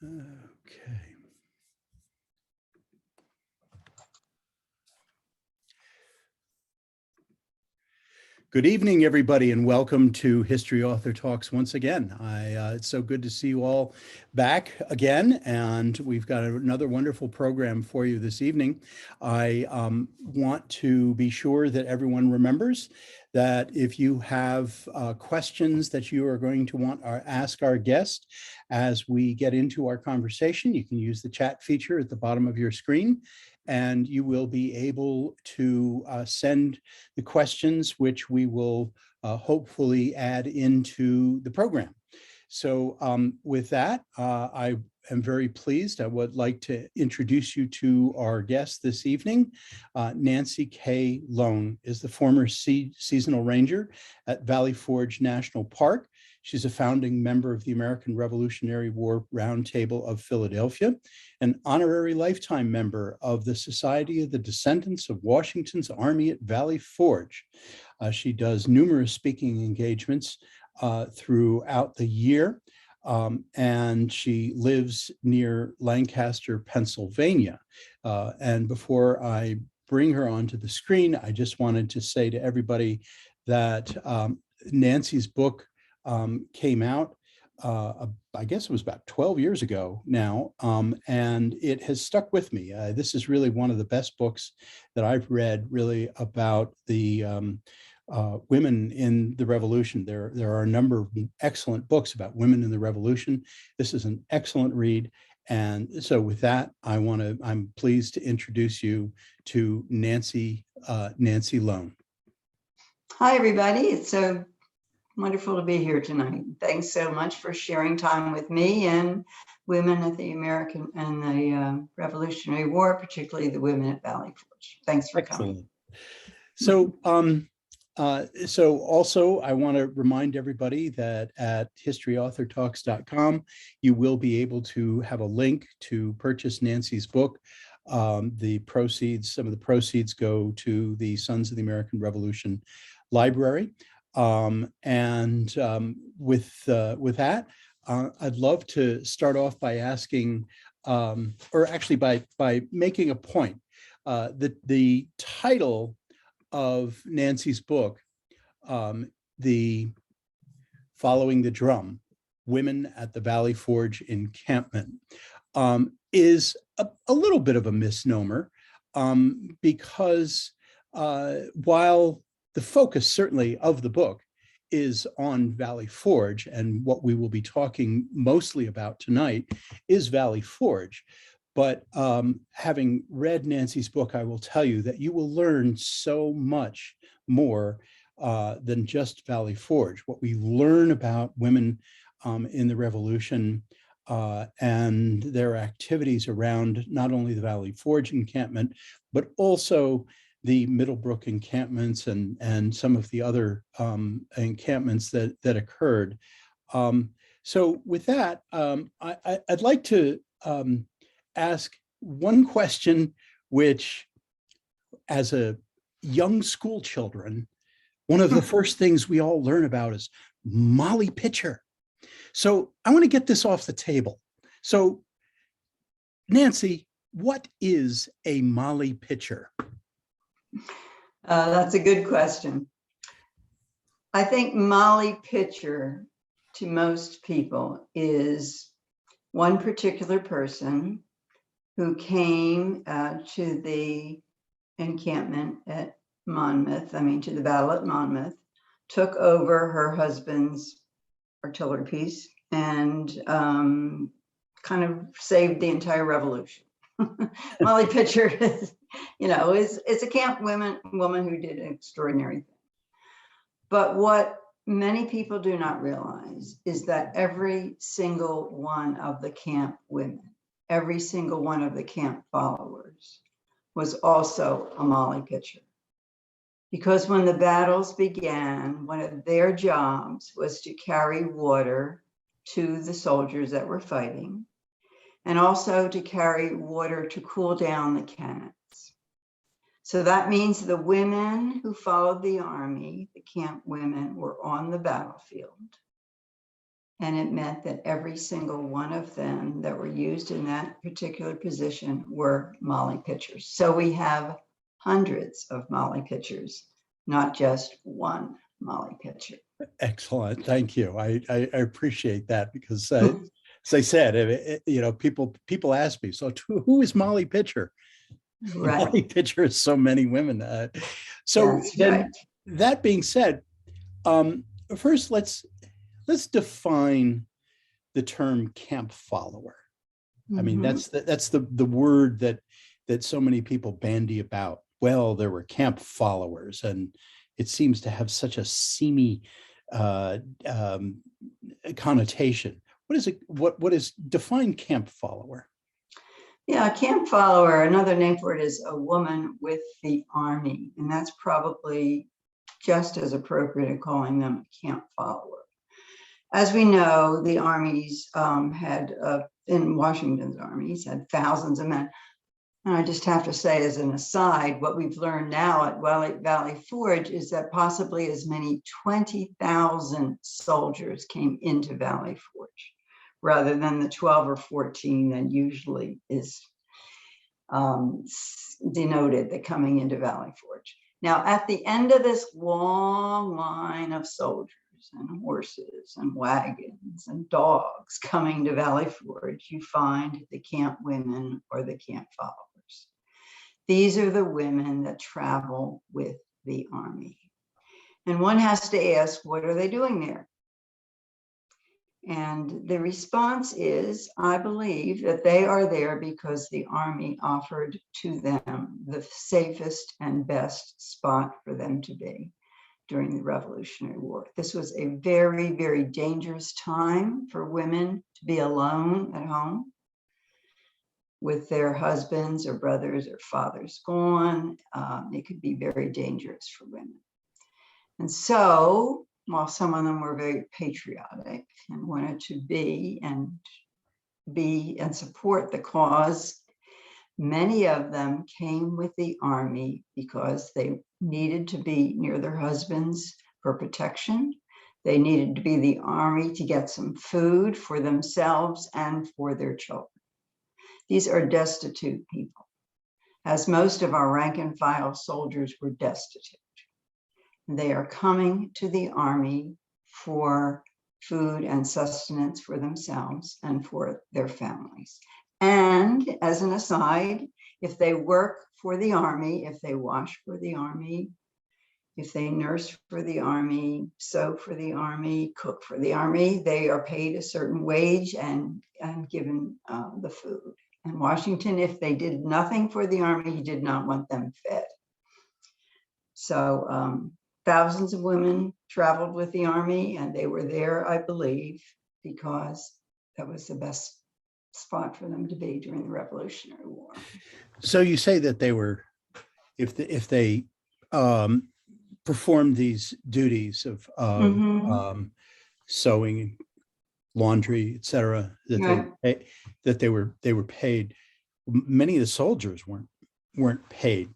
Okay. Good evening, everybody, and welcome to History Author Talks once again. It's so good to see you all back again, and we've got another wonderful program for you this evening. I want to be sure that everyone remembers that if you have questions that you are going to want to ask our guest as we get into our conversation, you can use the chat feature at the bottom of your screen, and you will be able to send the questions, which we will hopefully add into the program. So with that, I am very pleased. I would like to introduce you to our guest this evening. Nancy K. Loane is the former seasonal ranger at Valley Forge National Park. She's a founding member of the American Revolutionary War Roundtable of Philadelphia, an honorary lifetime member of the Society of the Descendants of Washington's Army at Valley Forge. She does numerous speaking engagements throughout the year, and she lives near Lancaster, Pennsylvania. And before I bring her onto the screen, I just wanted to say to everybody that Nancy's book came out, I guess it was about 12 years ago now, and it has stuck with me. This is really one of the best books that I've read really about the women in the Revolution. There are a number of excellent books about women in the Revolution. This is an excellent read. And so with that, I'm pleased to introduce you to Nancy Loane. Hi, everybody. It's so wonderful to be here tonight. Thanks so much for sharing time with me and women at the American and the Revolutionary War, particularly the women at Valley Forge. Thanks for coming. So, so also I want to remind everybody that at historyauthortalks.com, you will be able to have a link to purchase Nancy's book. Some of the proceeds go to the Sons of the American Revolution Library. With that, I'd love to start off by asking, or actually by making a point. The title of Nancy's book, the Following the Drum, Women at the Valley Forge Encampment, is a little bit of a misnomer, because while the focus certainly of the book is on Valley Forge, and what we will be talking mostly about tonight is Valley Forge. But having read Nancy's book, I will tell you that you will learn so much more than just Valley Forge. What we learn about women in the Revolution and their activities around not only the Valley Forge encampment, but also the Middlebrook encampments and some of the other encampments that occurred. So with that, I'd like to ask one question, which as a young school children, one of the first things we all learn about is Molly Pitcher. So I want to get this off the table. So Nancy, what is a Molly Pitcher? That's a good question. I think Molly Pitcher to most people is one particular person who came to the encampment at Monmouth, to the battle at Monmouth, took over her husband's artillery piece and kind of saved the entire revolution. Molly Pitcher is a camp woman who did an extraordinary thing. But what many people do not realize is that every single one of the camp women, every single one of the camp followers was also a Molly Pitcher. Because when the battles began, one of their jobs was to carry water to the soldiers that were fighting, and also to carry water to cool down the cannons. So that means the women who followed the army, the camp women, were on the battlefield. And it meant that every single one of them that were used in that particular position were Molly pitchers. So we have hundreds of Molly pitchers, not just one Molly pitcher. Excellent. Thank you. I appreciate that because, as I said, people ask me, so who is Molly Pitcher? Right. Molly Pitcher is so many women. So That's then, right. that being said, first let's define the term camp follower. I mean, that's the word that so many people bandy about. Well, there were camp followers, and it seems to have such a seamy connotation. What is it? What is define camp follower? Yeah, a camp follower, another name for it is a woman with the army. And that's probably just as appropriate as calling them a camp follower. As we know, the armies in Washington's armies, had thousands of men. And I just have to say, as an aside, what we've learned now at Valley Forge is that possibly as many 20,000 soldiers came into Valley Forge, rather than the 12 or 14 that usually is denoted that coming into Valley Forge. Now, at the end of this long line of soldiers and horses and wagons and dogs coming to Valley Forge, you find the camp women or the camp followers. These are the women that travel with the army. And one has to ask, what are they doing there? And the response is, I believe that they are there because the army offered to them the safest and best spot for them to be during the Revolutionary War. This was a very, very dangerous time for women to be alone at home with their husbands or brothers or fathers gone. It could be very dangerous for women. And so, while some of them were very patriotic and wanted to be and support the cause, many of them came with the army because they needed to be near their husbands for protection. They needed to be the army to get some food for themselves and for their children. These are destitute people, as most of our rank and file soldiers were destitute. They are coming to the army for food and sustenance for themselves and for their families. And as an aside, if they work for the army, if they wash for the army, if they nurse for the army, sew for the army, cook for the army, they are paid a certain wage and given the food. And Washington, if they did nothing for the army, he did not want them fed. So thousands of women traveled with the army, and they were there, I believe, because that was the best spot for them to be during the Revolutionary War. So you say that they were, if they performed these duties of sewing, laundry, etc., that they were paid. Many of the soldiers weren't paid.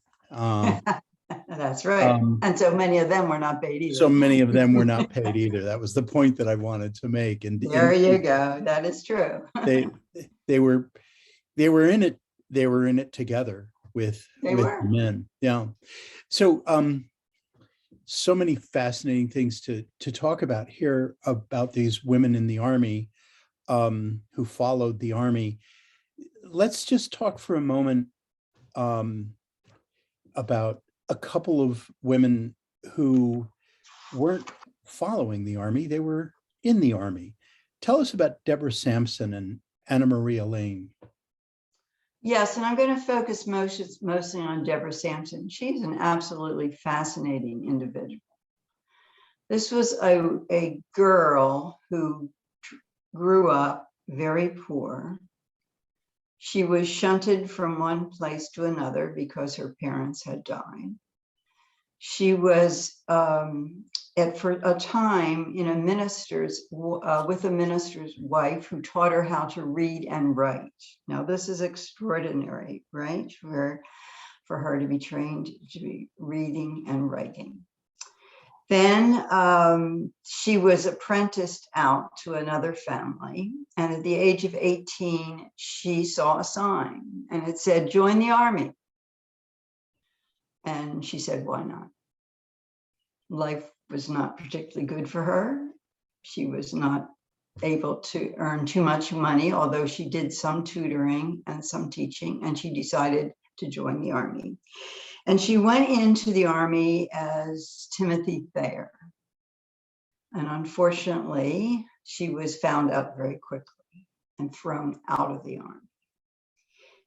That's right. And so many of them were not paid either. So many of them were not paid either. That was the point that I wanted to make. And there you go. That is true. they were in it together with the men. Yeah. So so many fascinating things to talk about here about these women in the army who followed the army. Let's just talk for a moment about a couple of women who weren't following the army, they were in the army. Tell us about Deborah Sampson and Anna Maria Lane. Yes, and I'm going to focus mostly on Deborah Sampson. She's an absolutely fascinating individual. This was a girl who grew up very poor. She was shunted from one place to another because her parents had died. She was for a time in with a minister's wife who taught her how to read and write. Now, this is extraordinary, right? For her to be trained to be reading and writing. Then she was apprenticed out to another family. And at the age of 18, she saw a sign and it said, "Join the Army." And she said, "Why not?" Life was not particularly good for her. She was not able to earn too much money, although she did some tutoring and some teaching, and she decided to join the Army. And she went into the Army as Timothy Thayer. And unfortunately, she was found out very quickly and thrown out of the Army.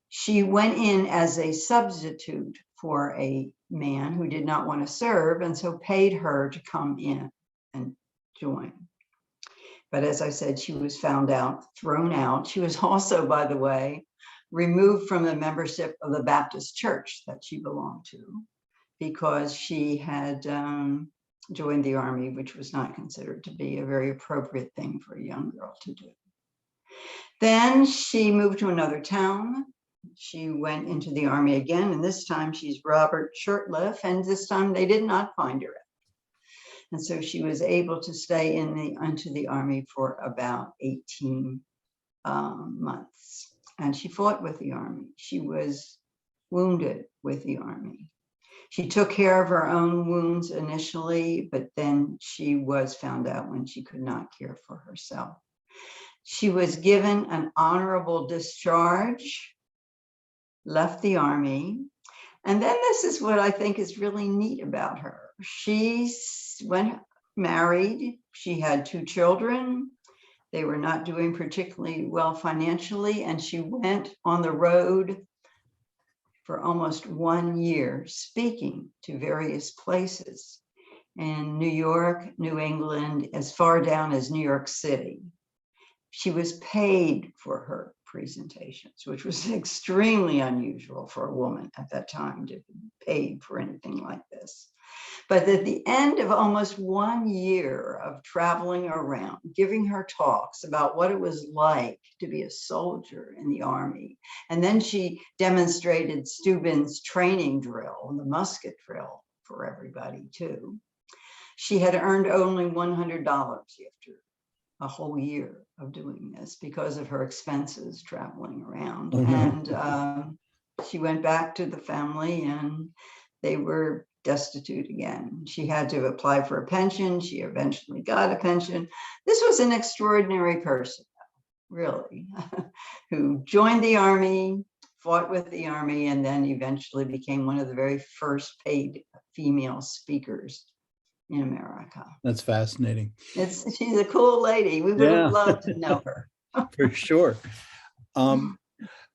She went in as a substitute for a man who did not want to serve, and so paid her to come in and join. But as I said, she was found out, thrown out. She was also, by the way, removed from the membership of the Baptist church that she belonged to because she had joined the Army, which was not considered to be a very appropriate thing for a young girl to do. Then she moved to another town. She went into the Army again, and this time she's Robert Shurtleff, and this time they did not find her out. And so she was able to stay into the Army for about 18 months. And she fought with the Army. She was wounded with the Army. She took care of her own wounds initially, but then she was found out when she could not care for herself. She was given an honorable discharge, left the Army, and then this is what I think is really neat about her. She went married. She had 2 children. They were not doing particularly well financially, and she went on the road for almost 1 year, speaking to various places in New York, New England, as far down as New York City. She was paid for her presentations, which was extremely unusual for a woman at that time to be paid for anything like this. But at the end of almost 1 year of traveling around, giving her talks about what it was like to be a soldier in the Army, and then she demonstrated Steuben's training drill, the musket drill, for everybody too. She had earned only $100 after a whole year of doing this because of her expenses traveling around. Oh, no. And she went back to the family and they were destitute again. She had to apply for a pension. She eventually got a pension. This was an extraordinary person, really, who joined the Army, fought with the Army, and then eventually became one of the very first paid female speakers in America. That's fascinating. She's a cool lady. We would have loved to know her. For sure. All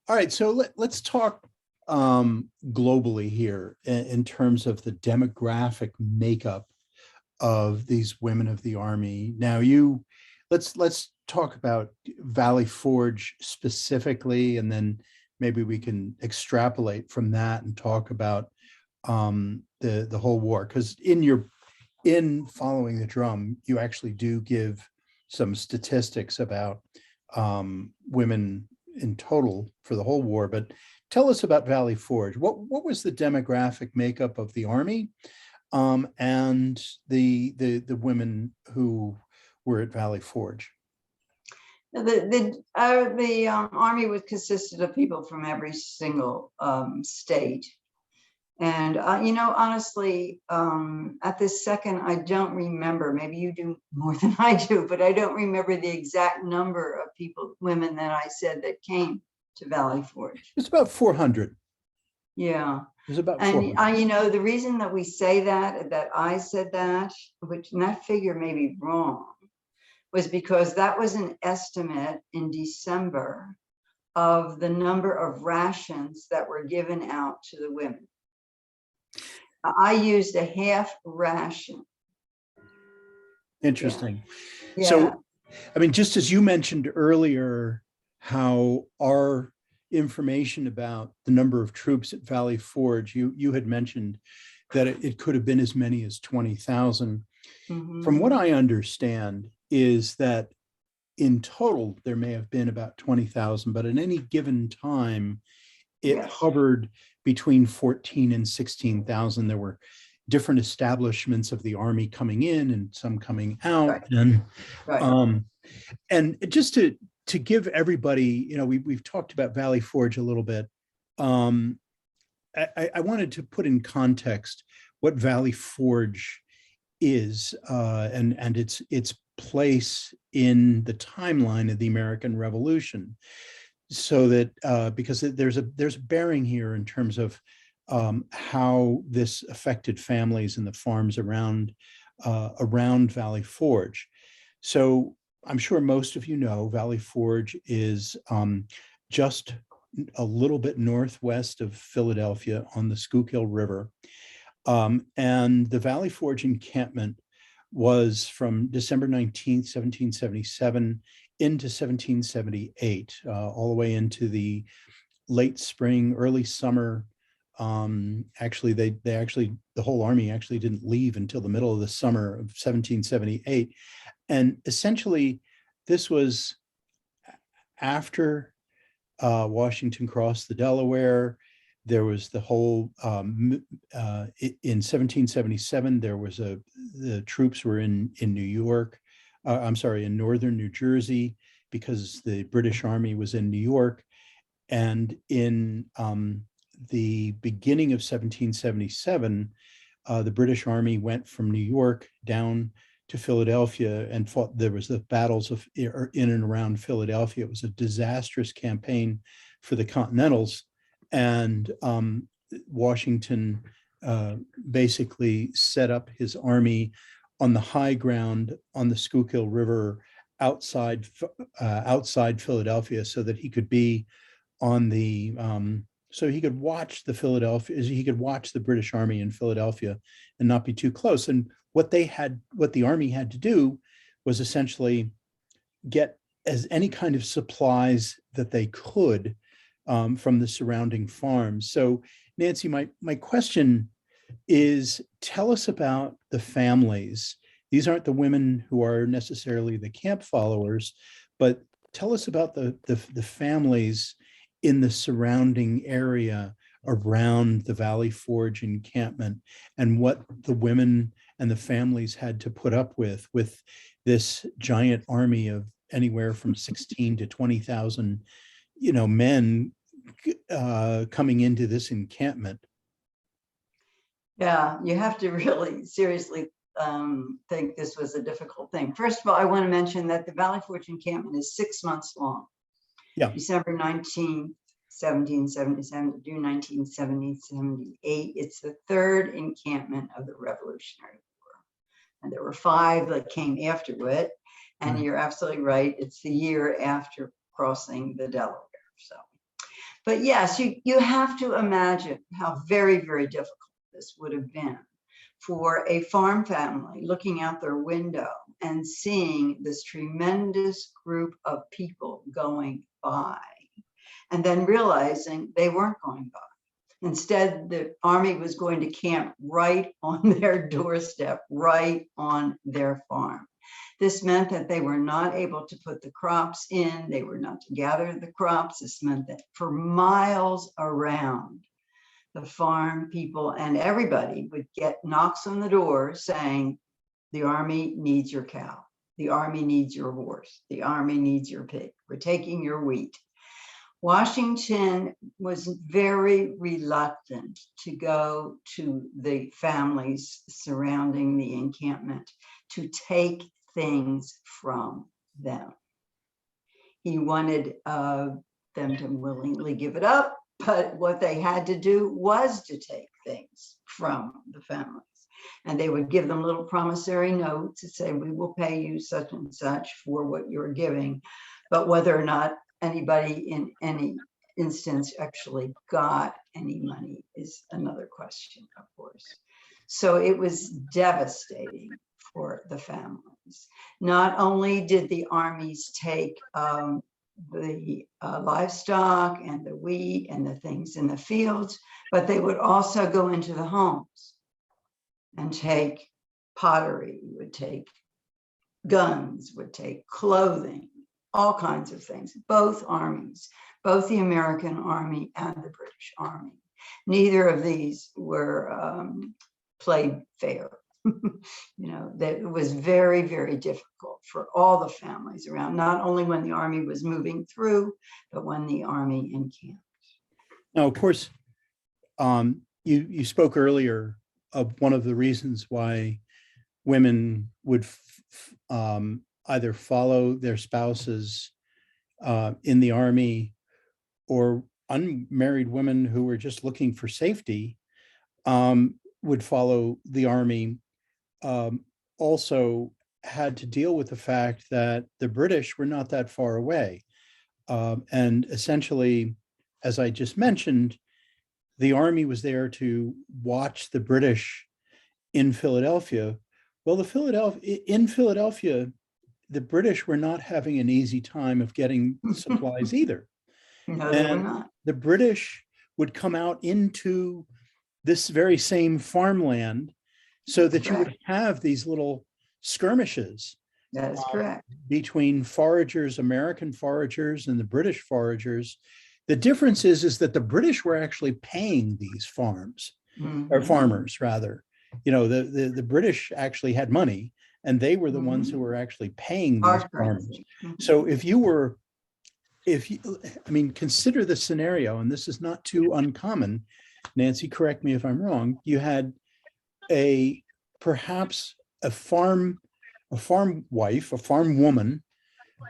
right, so let's talk globally here in terms of the demographic makeup of these women of the Army. Now, let's talk about Valley Forge specifically, and then maybe we can extrapolate from that and talk about the whole war. Because in Following the Drum, you actually do give some statistics about women in total for the whole war, but tell us about Valley Forge. What was the demographic makeup of the Army and the women who were at Valley Forge? The Army was consisted of people from every single state. And, honestly, at this second, I don't remember, maybe you do more than I do, but I don't remember the exact number of women that I said that came to Valley Forge. It's about 400. Yeah. It was about 400. And, the reason that we say that I said that, and that figure may be wrong, was because that was an estimate in December of the number of rations that were given out to the women. I used a half ration. interesting. Yeah. So, just as you mentioned earlier, how our information about the number of troops at Valley Forge, you had mentioned that it could have been as many as 20,000. Mm-hmm. From what I understand is that in total, there may have been about 20,000, but at any given time, it hovered between 14 and 16,000. There were different establishments of the army coming in and some coming out. Right. And Right. and just to give everybody, we've talked about Valley Forge a little bit. I wanted to put in context what Valley Forge is, and its place in the timeline of the American Revolution, so that because there's a bearing here in terms of how this affected families and the farms around Valley Forge. So I'm sure most of you know Valley Forge is just a little bit northwest of Philadelphia on the Schuylkill River. And the Valley Forge encampment was from December 19th, 1777 into 1778, all the way into the late spring, early summer. Actually, the whole army actually didn't leave until the middle of the summer of 1778. And essentially, this was after Washington crossed the Delaware. There was the whole, in 1777, there was the troops were in New York, in northern New Jersey, because the British Army was in New York. And in the beginning of 1777, the British Army went from New York down to Philadelphia and fought. There was the battles of in and around Philadelphia. It was a disastrous campaign for the Continentals, and Washington basically set up his army on the high ground on the Schuylkill River outside Philadelphia, so that he could be on the so he could watch the British Army in Philadelphia and not be too close. And what the army had to do was essentially get any kind of supplies that they could from the surrounding farms. So Nancy, my question is, tell us about the families. These aren't the women who are necessarily the camp followers, but tell us about the families in the surrounding area around the Valley Forge encampment, and what the women and the families had to put up with this giant army of anywhere from 16 to 20,000, men coming into this encampment. Yeah, you have to really seriously think this was a difficult thing. First of all, I want to mention that the Valley Forge encampment is 6 months long. Yeah. December 19th, 1777 to June 19th, 1778. It's the third encampment of the Revolutionary War. And there were 5 that came after it. And you're absolutely right. It's the year after crossing the Delaware. So, but yes, you have to imagine how very, very difficult this would have been for a farm family looking out their window and seeing this tremendous group of people going by, and then realizing they weren't going by. Instead, the army was going to camp right on their doorstep, right on their farm. This meant that they were not able to put the crops in, they were not to gather the crops. This meant that for miles around, the farm people and everybody would get knocks on the door saying, the army needs your cow, the army needs your horse, the army needs your pig, we're taking your wheat. Washington was very reluctant to go to the families surrounding the encampment to take things from them. He wanted them to willingly give it up, but what they had to do was to take things from the families. And they would give them little promissory notes to say, we will pay you such and such for what you're giving. But whether or not anybody in any instance actually got any money is another question, of course. So it was devastating for the families. Not only did the armies take the livestock and the wheat and the things in the fields, but they would also go into the homes and take pottery, would take guns, would take clothing, all kinds of things. Both armies, both the American Army and the British Army. Neither of these were played fair. That it was very, very difficult for all the families around, not only when the army was moving through, but when the army encamped. Now, of course, you spoke earlier of one of the reasons why women would either follow their spouses in the army, or unmarried women who were just looking for safety would follow the army. Also had to deal with the fact that the British were not that far away. And essentially, as I just mentioned, the army was there to watch the British in Philadelphia. Well, in Philadelphia, the British were not having an easy time of getting supplies either. No, they were not. The British would come out into this very same farmland so that you would have these little skirmishes. That is correct. Between foragers, American foragers, and the British foragers. The difference is that the British were actually paying these farms, or farmers rather. The British actually had money, and they were the ones who were actually paying these farmers. So consider the scenario, and this is not too uncommon. Nancy, correct me if I'm wrong. You had perhaps a farm wife, a farm woman,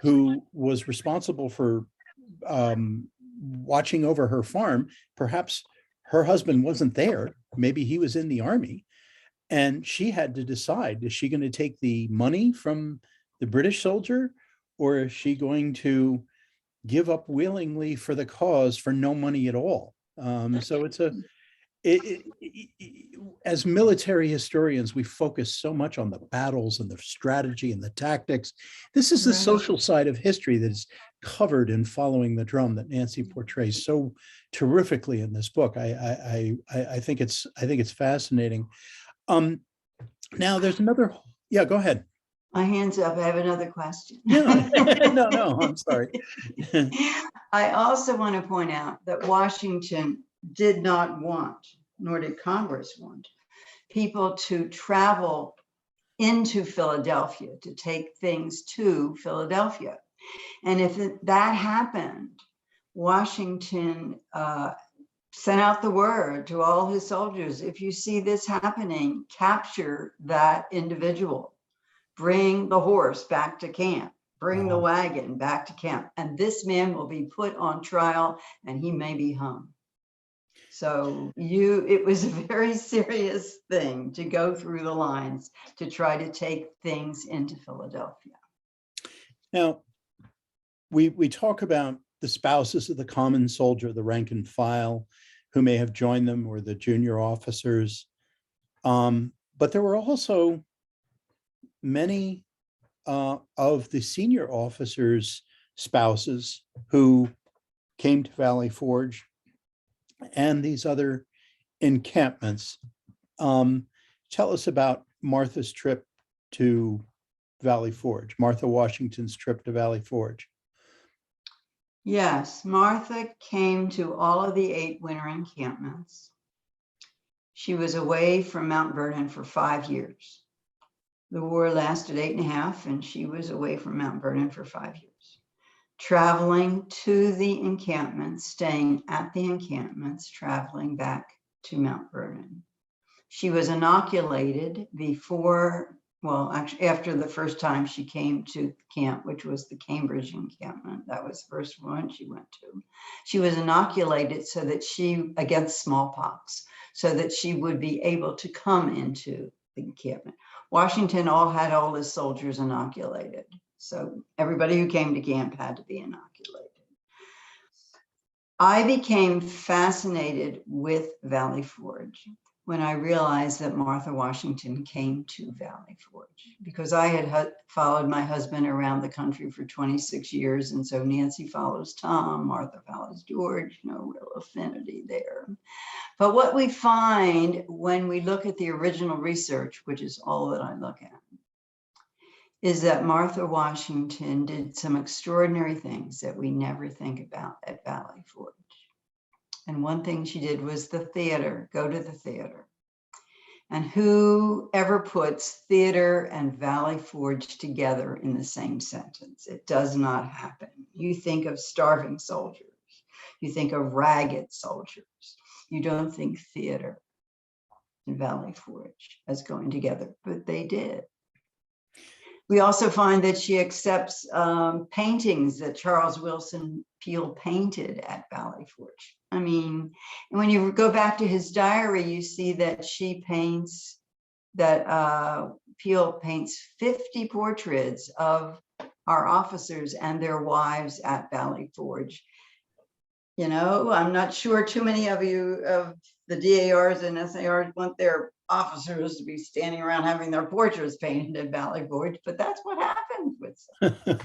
who was responsible for watching over her farm. Perhaps her husband wasn't there. Maybe he was in the army. And she had to decide, is she going to take the money from the British soldier, or is she going to give up willingly for the cause for no money at all? So as military historians, we focus so much on the battles and the strategy and the tactics. This is the social side of history that is covered in Following the Drum that Nancy portrays so terrifically in this book. I think it's fascinating. Now there's another. Yeah, go ahead. My hand's up. I have another question. No, I'm sorry. I also want to point out that Washington did not want, nor did Congress want, people to travel into Philadelphia to take things to Philadelphia. And if that happened, Washington sent out the word to all his soldiers: if you see this happening, capture that individual. Bring the horse back to camp. Bring the wagon back to camp. And this man will be put on trial and he may be hung. So it was a very serious thing to go through the lines to try to take things into Philadelphia. Now, we talk about the spouses of the common soldier, the rank and file, who may have joined them, or the junior officers. But there were also many of the senior officers' spouses who came to Valley Forge and these other encampments. Tell us about Martha's trip to Valley Forge, Martha Washington's trip to Valley Forge. Yes, Martha came to all of the 8 winter encampments. She was away from Mount Vernon for 5 years. The war lasted 8.5, and she was away from Mount Vernon for 5 years. Traveling to the encampments, staying at the encampments, traveling back to Mount Vernon. She was inoculated after the first time she came to camp, which was the Cambridge encampment. That was the first one she went to. She was inoculated against smallpox, so that she would be able to come into the encampment. Washington had all his soldiers inoculated. So everybody who came to camp had to be inoculated. I became fascinated with Valley Forge when I realized that Martha Washington came to Valley Forge, because I had followed my husband around the country for 26 years. And so Nancy follows Tom, Martha follows George, no real affinity there. But what we find when we look at the original research, which is all that I look at, is that Martha Washington did some extraordinary things that we never think about at Valley Forge. And one thing she did was the theater, go to the theater. And who ever puts theater and Valley Forge together in the same sentence? It does not happen. You think of starving soldiers. You think of ragged soldiers. You don't think theater and Valley Forge as going together, but they did. We also find that she accepts paintings that Charles Wilson Peel painted at Valley Forge. I mean, when you go back to his diary, you see that she paints, that Peel paints 50 portraits of our officers and their wives at Valley Forge. You know, I'm not sure too many of you of the DARs and SARs want their officers to be standing around having their portraits painted at Valley Forge, but that's what happens with them.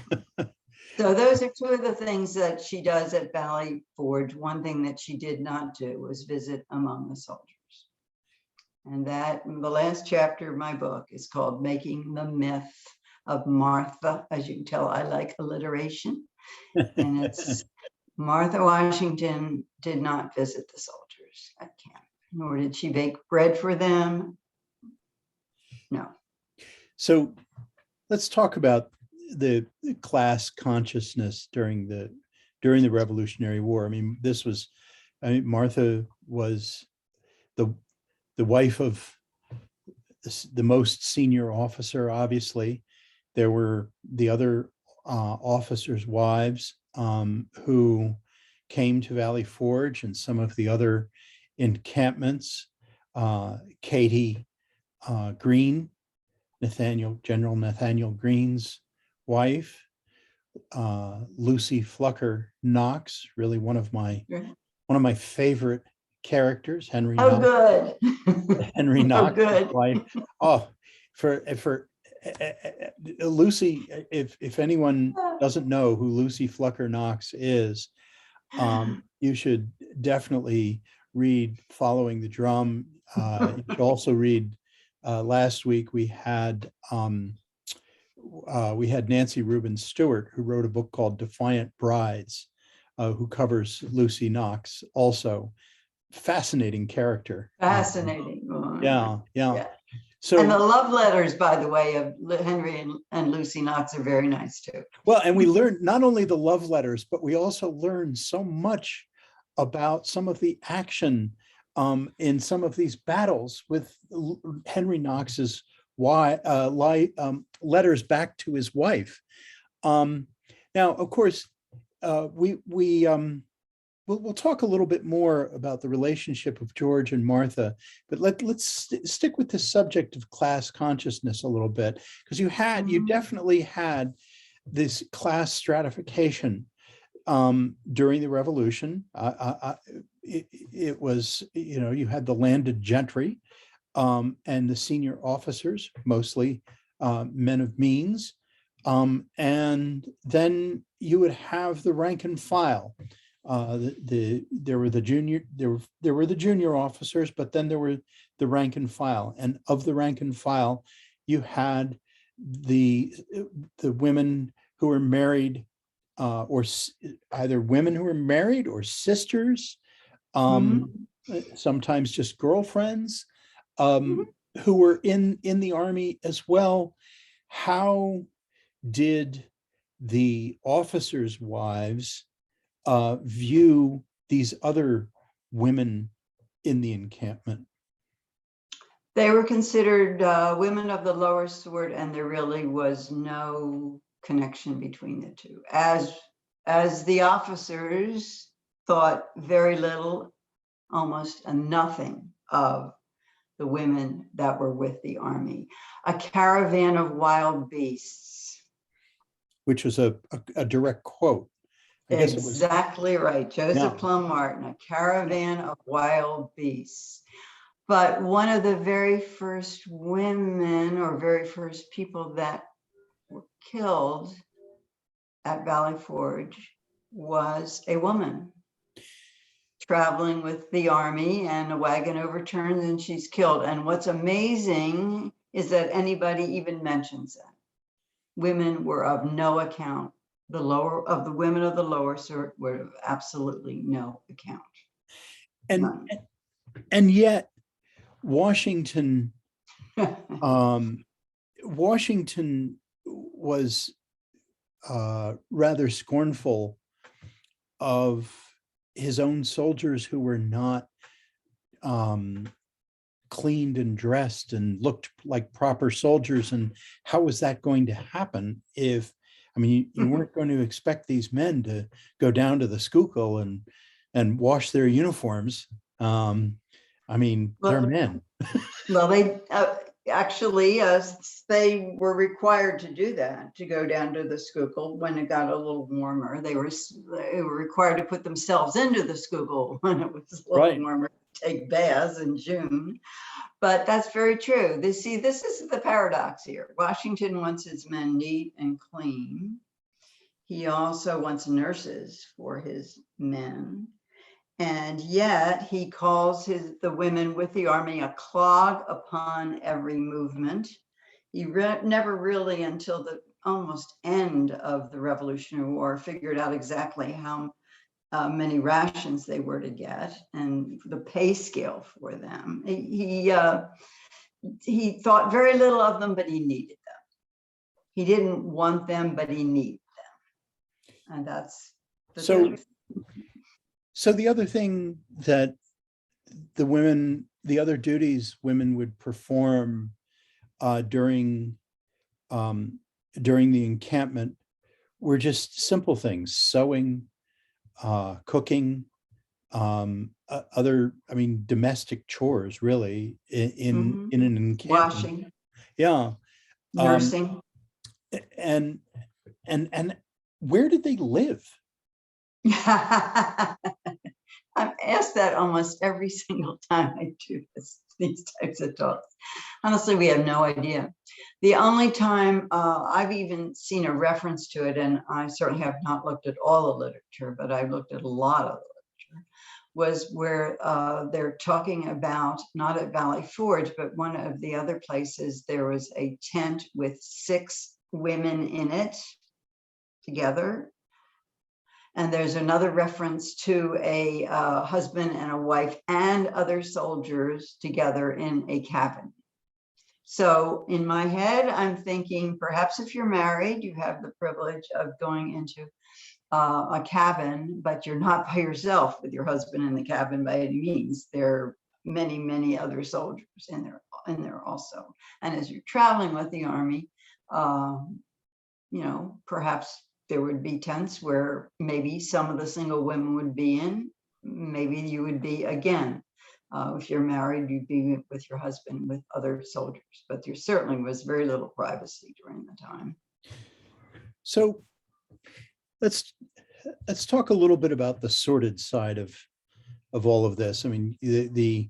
So those are two of the things that she does at Valley Forge. One thing that she did not do was visit among the soldiers. And that, the last chapter of my book is called Making the Myth of Martha. As you can tell, I like alliteration. And it's Martha Washington did not visit the soldiers at camp, nor did she bake bread for them. No. So let's talk about the class consciousness during the Revolutionary War. I mean, Martha was the wife of the most senior officer. Obviously, there were the other officers' wives who came to Valley Forge and some of the other encampments. Katie Green, General Nathaniel Green's wife, Lucy Flucker Knox, really one of my favorite characters, Henry Oh, Knox. good. Henry Knox, good. wife. Oh, for Lucy, if anyone doesn't know who Lucy Flucker Knox is, you should definitely read Following the Drum. You should also read, last week we had Nancy Rubin Stewart, who wrote a book called Defiant Brides, who covers Lucy Knox also. Fascinating character. Fascinating. Yeah. So, and the love letters, by the way, of Henry and Lucy Knox are very nice too. Well, and we learned not only the love letters, but we also learned so much about some of the action in some of these battles with Henry Knox's letters back to his wife. Now, of course, we'll talk a little bit more about the relationship of George and Martha, but let's stick with the subject of class consciousness a little bit, because you definitely had this class stratification during the Revolution. It was, you had the landed gentry and the senior officers, mostly men of means, and then you would have the rank and file. There were the junior officers, but then there were the rank and file, and of the rank and file, you had the women who were married, or either women who were married or sisters, sometimes just girlfriends, who were in the army as well. How did the officers' wives view these other women in the encampment? They were considered women of the lower sort, and there really was no connection between the two. As the officers thought very little, almost nothing of the women that were with the army. A caravan of wild beasts. Which was a direct quote. Exactly right. Joseph Plum Martin, a caravan of wild beasts. But one of the very first women or very first people that were killed at Valley Forge was a woman traveling with the army, and a wagon overturns and she's killed. And what's amazing is that anybody even mentions that. Women were of no account. The women of the lower sort were of absolutely no account. And yet Washington Washington was rather scornful of his own soldiers who were not cleaned and dressed and looked like proper soldiers. And how was that going to happen if, I mean, you weren't going to expect these men to go down to the Schuylkill and wash their uniforms. I mean, they're men. Well, they actually, they were required to do that, to go down to the Schuylkill when it got a little warmer. They were required to put themselves into the Schuylkill when it was a little warmer, take baths in June. But that's very true. This is the paradox here. Washington wants his men neat and clean. He also wants nurses for his men. And yet he calls the women with the army a clog upon every movement. He never really, until the almost end of the Revolutionary War, figured out exactly how many rations they were to get and the pay scale for them. He thought very little of them, but he needed them. He didn't want them, but he needed them. And that's the truth. So the other thing that the other duties women would perform during the encampment were just simple things: sewing, cooking, domestic chores, really, in an encampment. Washing. Yeah. Nursing. And where did they live? I'm asked that almost every single time I do these types of talks. Honestly, we have no idea. The only time I've even seen a reference to it, and I certainly have not looked at all the literature, but I've looked at a lot of the literature, was where they're talking about, not at Valley Forge, but one of the other places, there was a tent with 6 women in it together. And there's another reference to a husband and a wife and other soldiers together in a cabin. So in my head, I'm thinking, perhaps if you're married, you have the privilege of going into a cabin, but you're not by yourself with your husband in the cabin by any means. There are many, many other soldiers in there also. And as you're traveling with the army, perhaps there would be tents where maybe some of the single women would be in. Maybe you would be, again, if you're married, you'd be with your husband, with other soldiers. But there certainly was very little privacy during the time. So let's talk a little bit about the sordid side of all of this. I mean, the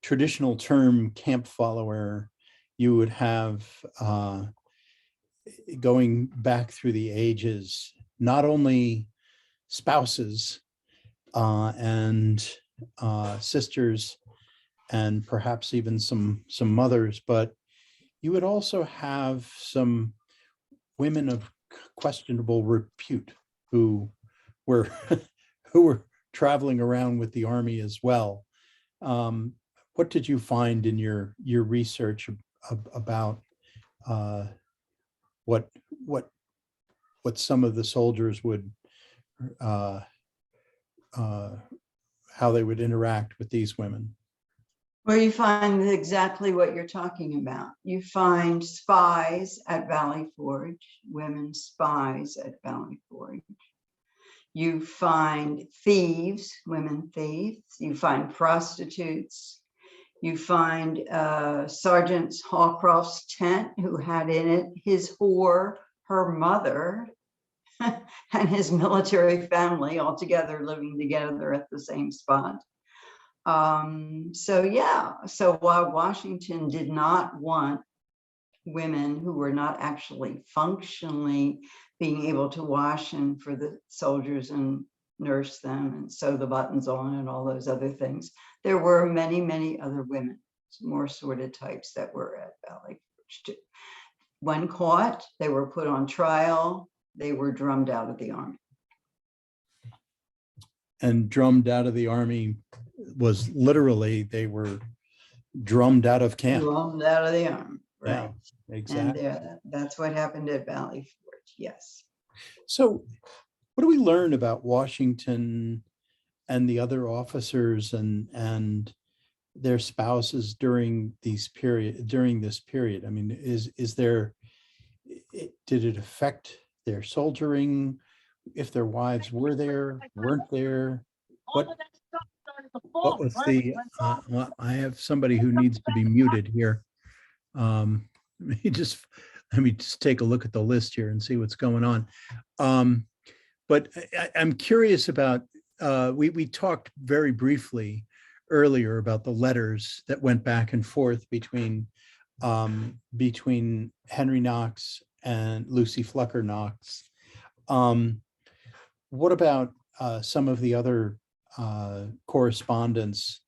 traditional term camp follower, you would have going back through the ages, not only spouses and sisters, and perhaps even some mothers, but you would also have some women of questionable repute who were traveling around with the army as well. What did you find in your research about what some of the soldiers would how they would interact with these women? Well, you find exactly what you're talking about. You find spies at Valley Forge, women spies at Valley Forge. You find thieves, women thieves. You find prostitutes. You find Sergeant Hawcroft's tent, who had in it his whore, her mother, and his military family all together living together at the same spot. So while Washington did not want women who were not actually functionally being able to wash and for the soldiers and nurse them and sew the buttons on and all those other things, there were many, many other women, more sordid types, that were at Valley Forge too. When caught, they were put on trial. They were drummed out of the army. And drummed out of the army was literally they were drummed out of camp. Drummed out of the army, Yeah, right? exactly. And that's what happened at Valley Forge. Yes. So what do we learn about Washington and the other officers and their spouses during this period? I mean, did it affect their soldiering? If their wives were there, weren't there? What was well, I have somebody who needs to be muted here. Let me just take a look at the list here and see what's going on. But I'm curious about, we talked very briefly earlier about the letters that went back and forth between Henry Knox and Lucy Flucker Knox. What about some of the other correspondence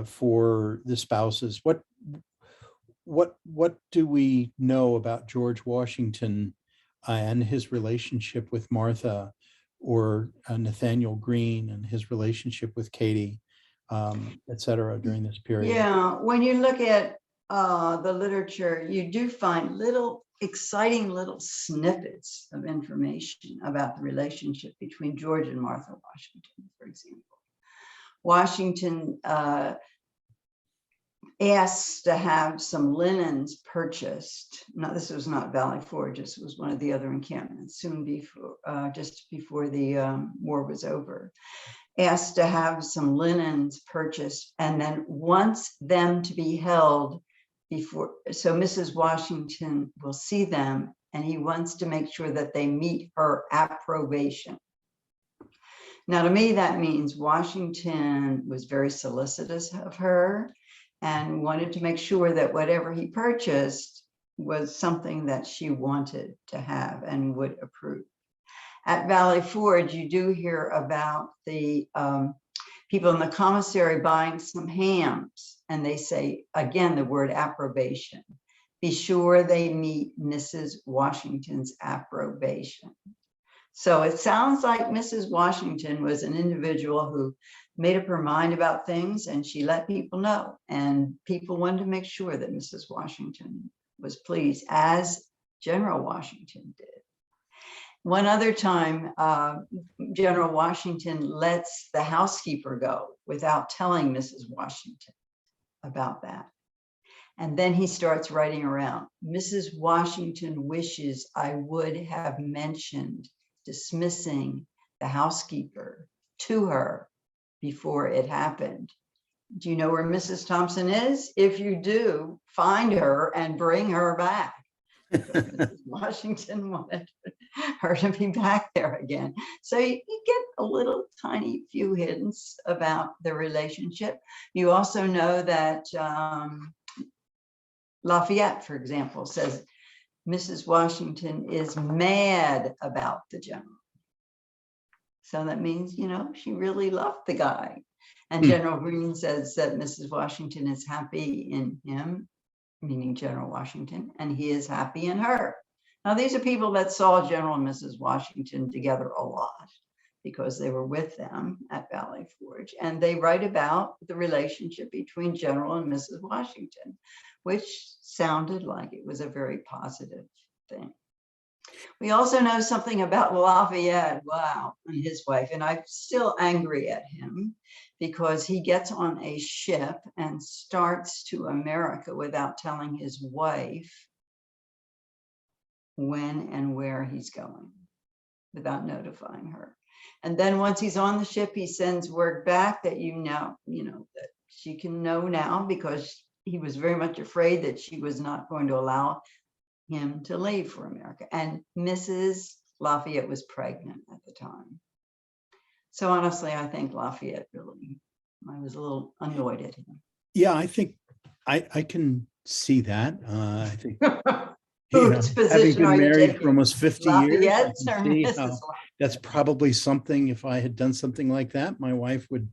for the spouses? What do we know about George Washington and his relationship with Martha, or Nathaniel Greene and his relationship with Katie, et cetera, during this period? Yeah, when you look at the literature, you do find exciting little snippets of information about the relationship between George and Martha Washington, for example. Washington asked to have some linens purchased. Now, this was not Valley Forge, this was one of the other encampments soon before, just before the war was over. Asked to have some linens purchased and then wants them to be held before, so Mrs. Washington will see them, and he wants to make sure that they meet her approbation. Now, to me, that means Washington was very solicitous of her and wanted to make sure that whatever he purchased was something that she wanted to have and would approve. At Valley Forge, you do hear about the people in the commissary buying some hams, and they say, again, the word approbation. Be sure they meet Mrs. Washington's approbation. So it sounds like Mrs. Washington was an individual who made up her mind about things, and she let people know, and people wanted to make sure that Mrs. Washington was pleased, as General Washington did. One other time, General Washington lets the housekeeper go without telling Mrs. Washington about that. And then he starts writing around, Mrs. Washington wishes I would have mentioned dismissing the housekeeper to her before it happened. Do you know where Mrs. Thompson is? If you do, find her and bring her back. Mrs. Washington wanted her to be back there again. So you get a little tiny few hints about the relationship. You also know that Lafayette, for example, says Mrs. Washington is mad about the general. So that means, you know, she really loved the guy. And General Greene says that Mrs. Washington is happy in him, meaning General Washington, and he is happy in her. Now, these are people that saw General and Mrs. Washington together a lot because they were with them at Valley Forge, and they write about the relationship between General and Mrs. Washington, which sounded like it was a very positive thing. We also know something about Lafayette, wow, and his wife, and I'm still angry at him because he gets on a ship and starts to America without telling his wife when and where he's going, without notifying her. And then once he's on the ship, he sends word back that that she can know now, because he was very much afraid that she was not going to allow him to leave for America. And Mrs. Lafayette was pregnant at the time. So honestly, I think Lafayette I was a little annoyed at him. Yeah, I think I can see that. I think Whose having position been are you married taking? for almost 50 years, I Lafayette's or can see Mrs. how Lafayette? that's probably something, if I had done something like that, my wife would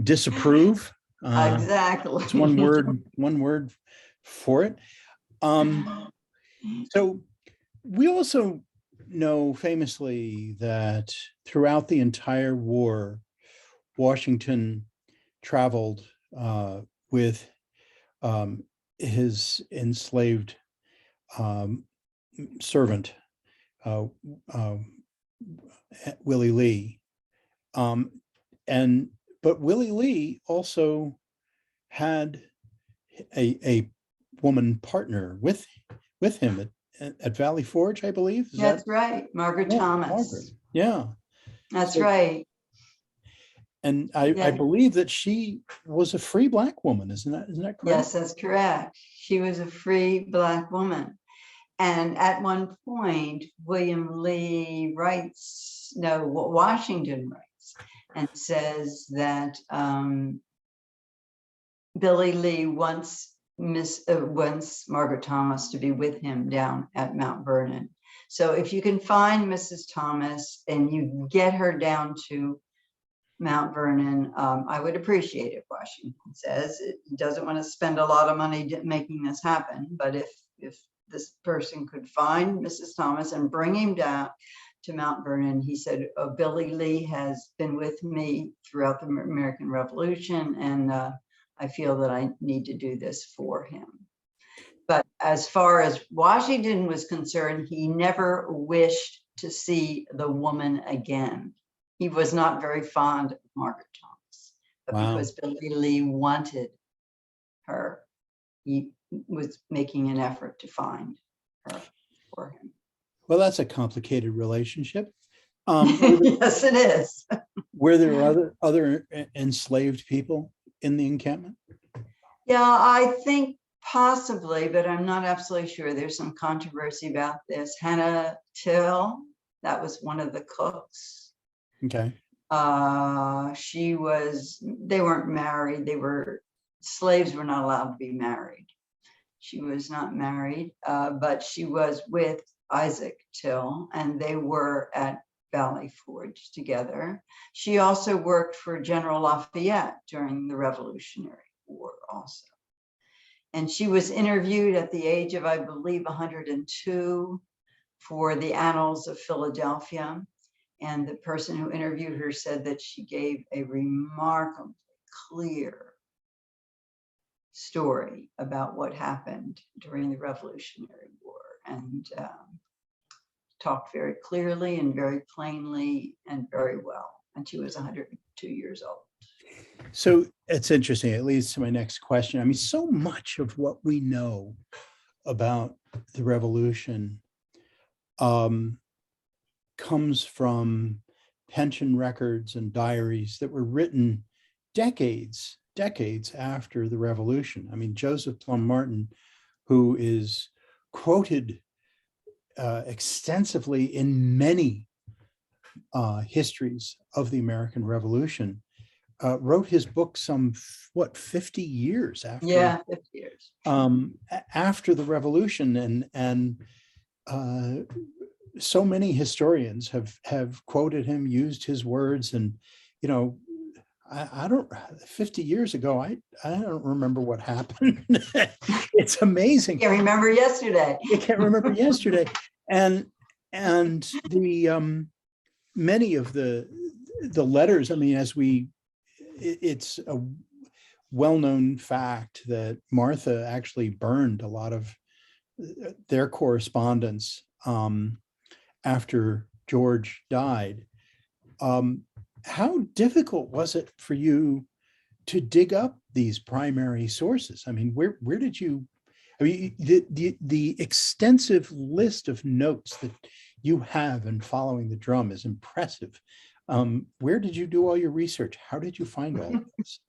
disapprove. Exactly. It's one word for it. So we also know famously that throughout the entire war, Washington traveled with his enslaved servant, uh, uh, Willie Lee. But Willie Lee also had a woman partner with him at Valley Forge, I believe. Is That's that right, Margaret yeah, Thomas. Margaret. Yeah. That's So, right. and I Yeah. believe that she was a free Black woman. Isn't that correct? Yes, that's correct. She was a free Black woman. And at one point, Washington writes and says that Billy Lee wants Margaret Thomas to be with him down at Mount Vernon. So if you can find Mrs. Thomas and you get her down to Mount Vernon, I would appreciate it. Washington says he doesn't want to spend a lot of money making this happen, but if this person could find Mrs. Thomas and bring him down to Mount Vernon, he said, Billy Lee has been with me throughout the American Revolution, and I feel that I need to do this for him. But as far as Washington was concerned, he never wished to see the woman again. He was not very fond of Margaret Thomas, but Wow. because Billy Lee wanted her, he was making an effort to find her for him. Well, that's a complicated relationship. Yes, it is. Were there other enslaved people in the encampment? Yeah, I think possibly, but I'm not absolutely sure. There's some controversy about this. Hannah Till, that was one of the cooks. Okay. They weren't married. Slaves were not allowed to be married. She was not married, but she was with Isaac Till, and they were at Valley Forge together. She also worked for General Lafayette during the Revolutionary War also. And she was interviewed at the age of, I believe, 102 for the Annals of Philadelphia. And the person who interviewed her said that she gave a remarkably clear story about what happened during the Revolutionary War, and talked very clearly and very plainly and very well. And she was 102 years old. So it's interesting. It leads to my next question. I mean, so much of what we know about the Revolution comes from pension records and diaries that were written decades after the Revolution. I mean, Joseph Plum Martin, who is quoted extensively in many histories of the American Revolution, wrote his book some 50 years after. Yeah, 50 years. After the Revolution, and so many historians have quoted him, used his words, and I don't. 50 years ago, I don't remember what happened. It's amazing. Can't remember yesterday. You can't remember yesterday, and the many of the letters. I mean, it's a well-known fact that Martha actually burned a lot of their correspondence after George died. How difficult was it for you to dig up these primary sources? I mean, where did you? I mean, the extensive list of notes that you have in Following the Drum is impressive. Where did you do all your research? How did you find all of this?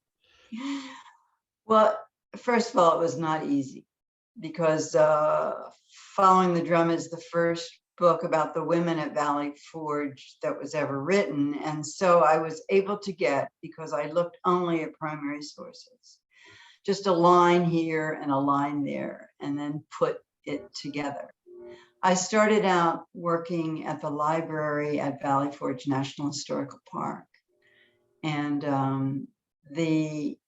Well, first of all, it was not easy because Following the Drum is the first book about the women at Valley Forge that was ever written. And so I was able to get, because I looked only at primary sources, just a line here and a line there, and then put it together. I started out working at the library at Valley Forge National Historical Park. And the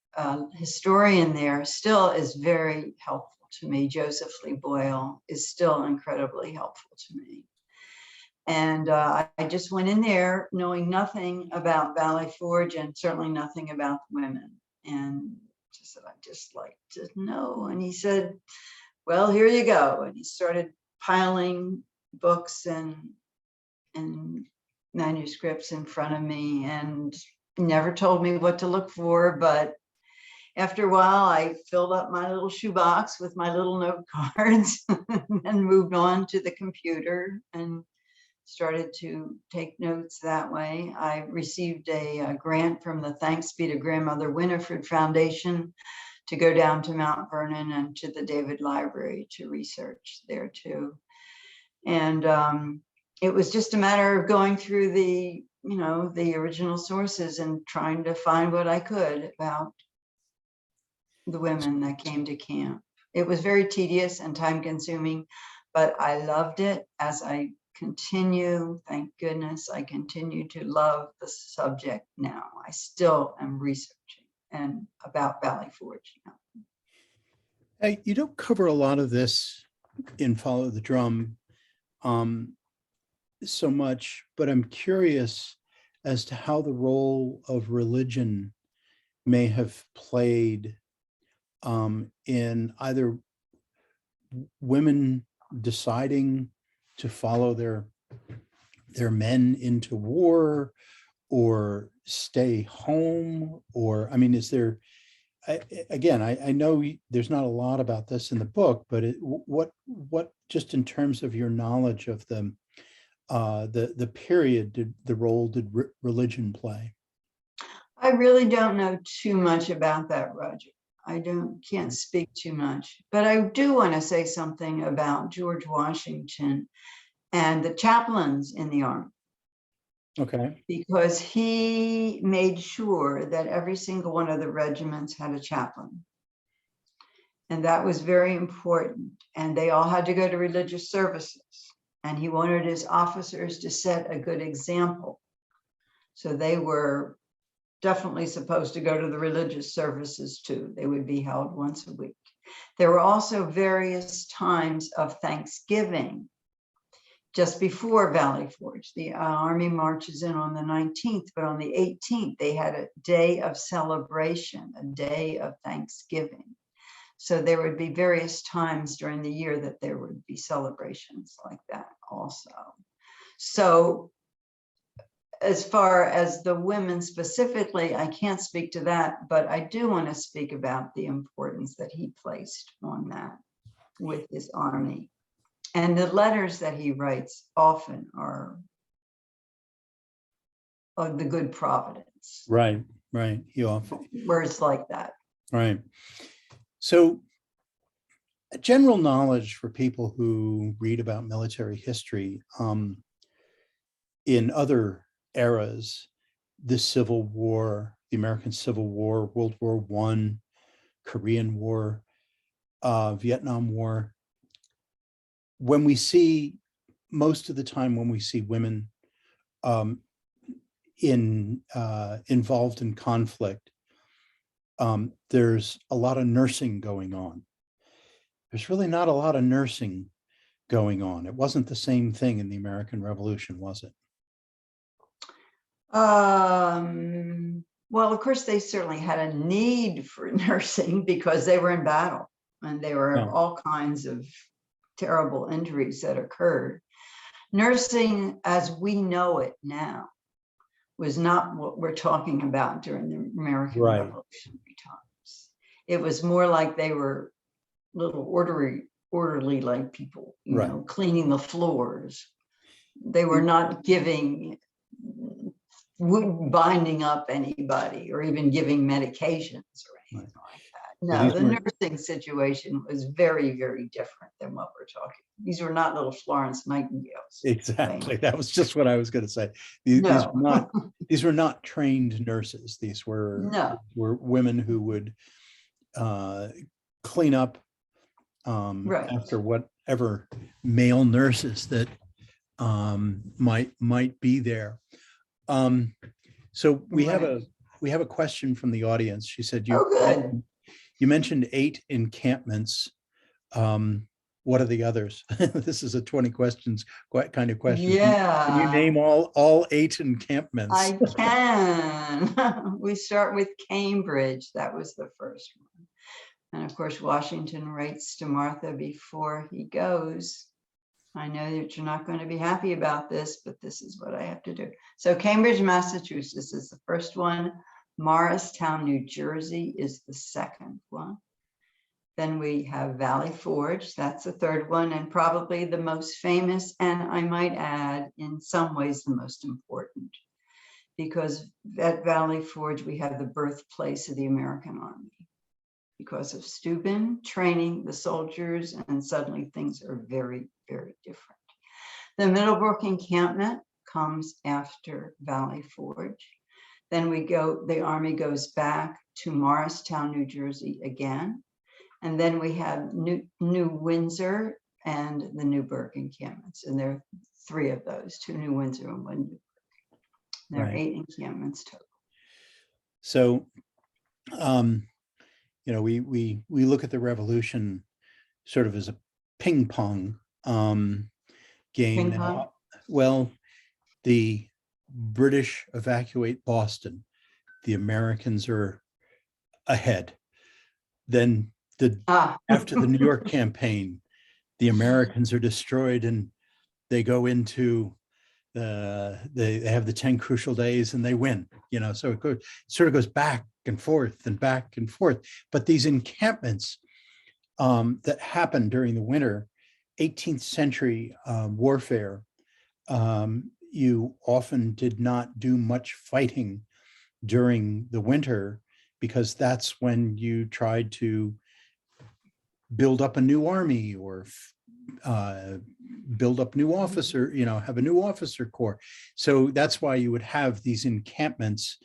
historian there still is very helpful to me. Joseph Lee Boyle is still incredibly helpful to me. And I just went in there knowing nothing about Valley Forge and certainly nothing about the women, and I said, I'd just like to know. And he said, well, here you go. And he started piling books and manuscripts in front of me, and never told me what to look for. But after a while, I filled up my little shoebox with my little note cards and moved on to the computer and started to take notes that way. I received a grant from the Thanks Be to Grandmother Winifred Foundation to go down to Mount Vernon and to the David Library to research there too. And it was just a matter of going through the, the original sources and trying to find what I could about the women that came to camp. It was very tedious and time consuming, but I loved it. As I continue, thank goodness, I continue to love the subject now. I still am researching and about Valley Forge now. Hey, you don't cover a lot of this in Follow the Drum so much, but I'm curious as to how the role of religion may have played in either women deciding to follow their men into war or stay home, or, I mean, is there, I know there's not a lot about this in the book, but what just in terms of your knowledge of the period, the role did religion play? I really don't know too much about that, Roger. I can't speak too much, but I do want to say something about George Washington and the chaplains in the Army. Okay. Because he made sure that every single one of the regiments had a chaplain. And that was very important. And they all had to go to religious services. And he wanted his officers to set a good example. So they were definitely supposed to go to the religious services too. They would be held once a week. There were also various times of Thanksgiving just before Valley Forge. The Army marches in on the 19th, but on the 18th, they had a day of celebration, a day of Thanksgiving. So there would be various times during the year that there would be celebrations like that also. So as far as the women specifically, I can't speak to that, but I do want to speak about the importance that he placed on that with his army. And the letters that he writes often are of the good providence. Right. He often Words like that. Right. So general knowledge for people who read about military history, in other eras, the Civil War, the American Civil War, World War I, Korean War, Vietnam War, when we see, most of the time when we see women involved in conflict, there's a lot of nursing going on. There's really not a lot of nursing going on. It wasn't the same thing in the American Revolution, was it? Well, of course, they certainly had a need for nursing because they were in battle and there were all kinds of terrible injuries that occurred. Nursing as we know it now was not what we're talking about during the American Revolutionary times. It was more like they were little orderly like people, you know, cleaning the floors. They were not binding up anybody or even giving medications or anything like that. No, the nursing situation was very, very different than what we're talking. These were not little Florence Nightingales. Exactly. That was just what I was going to say. These were not trained nurses. These were women who would clean up after whatever male nurses that might be there. So we have a question from the audience. She said, you mentioned 8 encampments. What are the others? This is a 20 questions kind of question. Yeah. Can you name all 8 encampments? I can. We start with Cambridge. That was the first one. And of course, Washington writes to Martha before he goes, I know that you're not going to be happy about this, but this is what I have to do. So Cambridge, Massachusetts is the first one. Morristown, New Jersey is the second one. Then we have Valley Forge, that's the third one, and probably the most famous, and I might add, in some ways, the most important, because at Valley Forge, we have the birthplace of the American Army. Because of Steuben training the soldiers, and suddenly things are very, very different. The Middlebrook Encampment comes after Valley Forge. Then the Army goes back to Morristown, New Jersey again. And then we have New Windsor and the Newburgh encampments. And there are 3 of those, 2 New Windsor and 1 Newburgh. There are 8 encampments total. So, you know, we look at the Revolution sort of as a ping pong game. Ping pong? Now, well, the British evacuate Boston. The Americans are ahead. Then after the New York campaign, the Americans are destroyed, and they go into they have the 10 crucial days and they win, you know, so it sort of goes back and forth and back and forth. But these encampments that happened during the winter, 18th century warfare, you often did not do much fighting during the winter, because that's when you tried to build up a new army or build up new officer, you know, have a new officer corps. So that's why you would have these encampments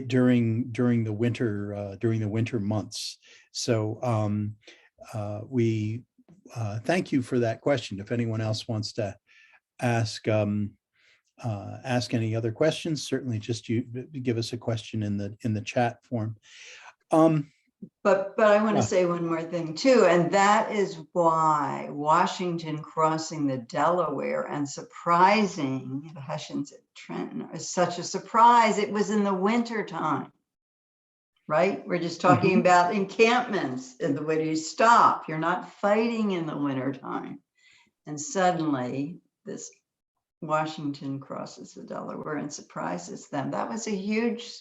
during the winter months. So we thank you for that question. If anyone else wants to ask any other questions, certainly just give us a question in the chat form. But I want to say one more thing too, and that is why Washington crossing the Delaware and surprising the Hessians at Trenton is such a surprise. It was in the winter time, right? We're just talking about encampments and the way you stop. You're not fighting in the winter time. And suddenly this Washington crosses the Delaware and surprises them. That was a huge,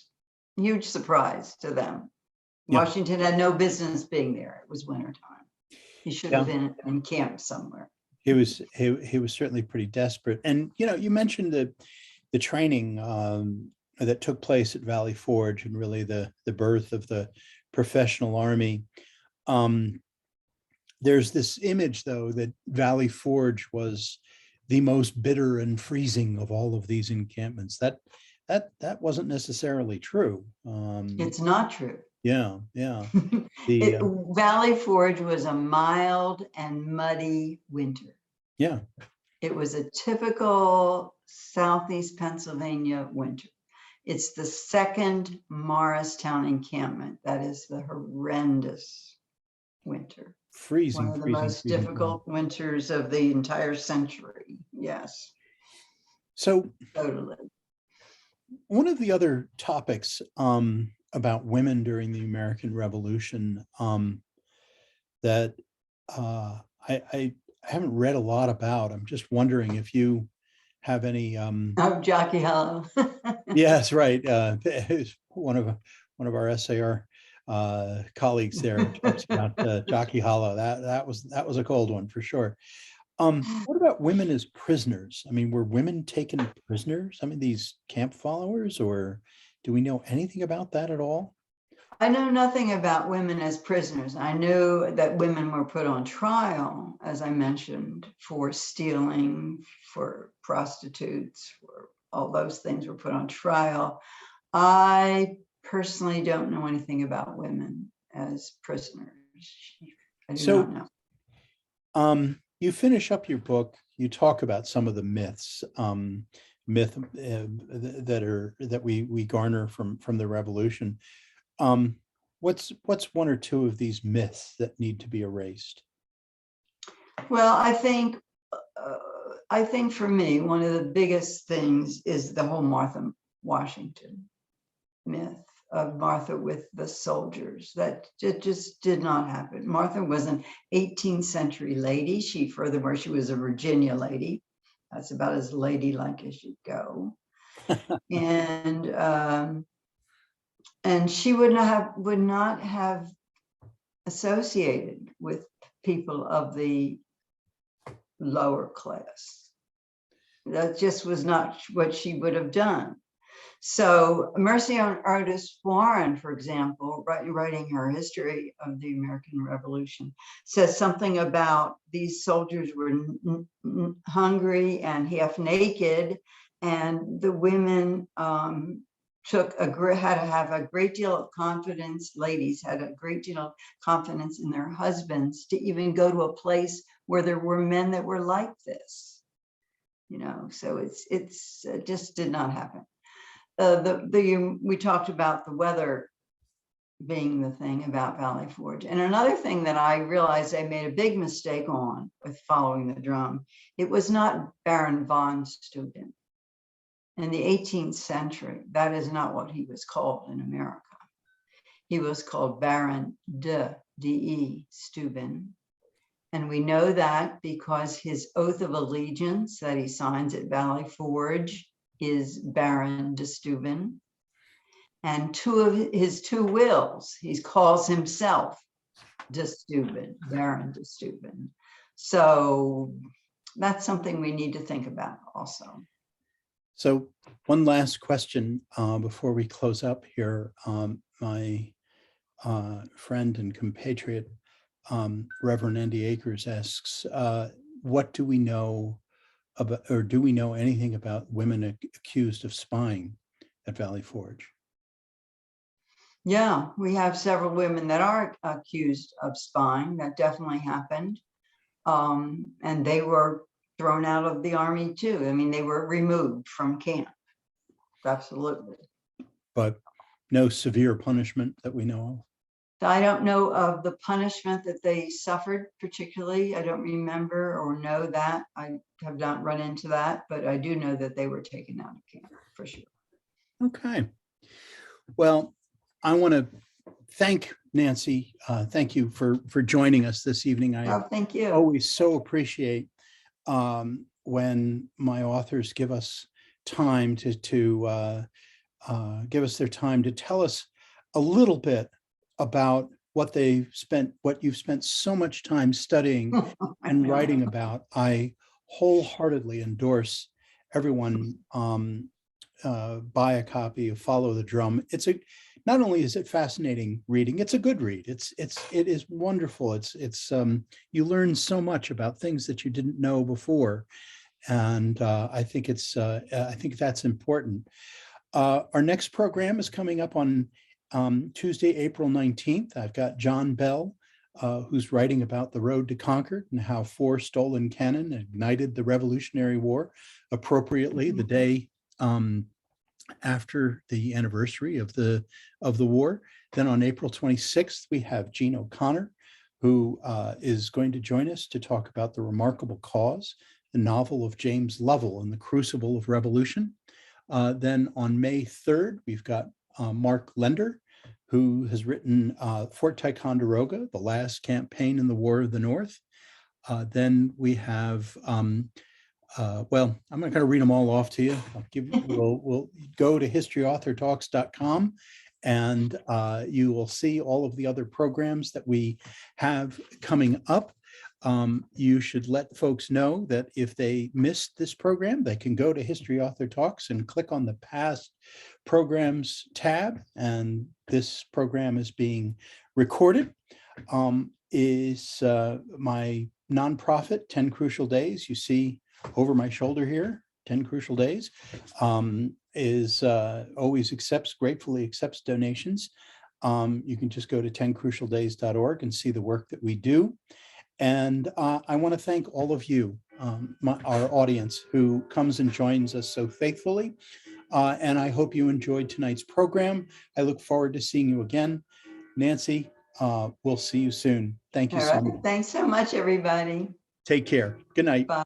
huge surprise to them. Yeah. Washington had no business being there. It was wintertime. He should have been in camp somewhere. He was certainly pretty desperate. And you know, you mentioned the training that took place at Valley Forge, and really the birth of the professional army. There's this image, though, that Valley Forge was the most bitter and freezing of all of these encampments. That wasn't necessarily true. It's not true. Yeah. Valley Forge was a mild and muddy winter. Yeah. It was a typical Southeast Pennsylvania winter. It's the second Morristown encampment. That is the horrendous winter. Freezing. One of the most difficult winters of the entire century. Yes. So totally. One of the other topics about women during the American Revolution that I haven't read a lot about. I'm just wondering if you have any. Jockey Hollow. Yes, right. One of our SAR colleagues there talks about Jockey Hollow. That was a cold one for sure. What about women as prisoners? I mean, were women taken prisoners? I mean, these camp followers, or do we know anything about that at all? I know nothing about women as prisoners. I knew that women were put on trial, as I mentioned, for stealing, for prostitutes, for all those things were put on trial. I personally don't know anything about women as prisoners. I do not know. You finish up your book, you talk about some of the myths, that we garner from the Revolution. What's one or two of these myths that need to be erased? Well, I think for me, one of the biggest things is the whole Martha Washington myth. Martha with the soldiers. That just did not happen. Martha was an 18th century lady. Furthermore, she was a Virginia lady. That's about as ladylike as you go. And she would not have associated with people of the lower class. That just was not what she would have done. So Mercy Otis Warren, for example, writing her history of the American Revolution, says something about these soldiers were hungry and half naked, and the women had to have a great deal of confidence. Ladies had a great deal of confidence in their husbands to even go to a place where there were men that were like this. So it just did not happen. We talked about the weather being the thing about Valley Forge. And another thing that I realized I made a big mistake on with following the drum, it was not Baron von Steuben. In the 18th century, that is not what he was called in America. He was called Baron de Steuben. And we know that because his oath of allegiance that he signs at Valley Forge is Baron de Steuben. And his two wills, he calls himself de Steuben, Baron de Steuben. So that's something we need to think about also. So one last question before we close up here. My friend and compatriot, Reverend Andy Akers, asks, what do we know about, or do we know anything about women accused of spying at Valley Forge? Yeah, we have several women that are accused of spying. That definitely happened. And they were thrown out of the army too. I mean, they were removed from camp. Absolutely. But no severe punishment that we know of? I don't know of the punishment that they suffered particularly. I don't remember or know that. I have not run into that, but I do know that they were taken out of camp for sure. Okay. Well, I want to thank Nancy. Thank you for joining us this evening. Thank you. Always so appreciate when my authors give us time to give us their time to tell us a little bit about what you've spent so much time studying and writing about. I wholeheartedly endorse everyone buy a copy of Follow the Drum. Not only is it fascinating reading, it's a good read. It is wonderful. You learn so much about things that you didn't know before, and I think that's important. Our next program is coming up on Tuesday, April 19th. I've got John Bell, who's writing about the road to Concord and how 4 stolen cannon ignited the Revolutionary War appropriately the day after the anniversary of the war. Then on April 26th, we have Jean O'Connor, who is going to join us to talk about The Remarkable Cause, the novel of James Lovell and the Crucible of Revolution. Then on May 3rd, we've got Mark Lender, who has written Fort Ticonderoga, the last campaign in the War of the North. Then we have, well, I'm not going to read them all off to you. We'll go to historyauthortalks.com and you will see all of the other programs that we have coming up. You should let folks know that if they missed this program, they can go to History Author Talks and click on the past programs tab. And this program is being recorded. Is my nonprofit, 10 Crucial Days. You see over my shoulder here, 10 Crucial Days, is always gratefully accepts donations. You can just go to 10crucialdays.org and see the work that we do. And I want to thank all of you, our audience, who comes and joins us so faithfully. And I hope you enjoyed tonight's program. I look forward to seeing you again. Nancy, we'll see you soon. Thank you so much. Thanks so much, everybody. Take care. Good night. Bye.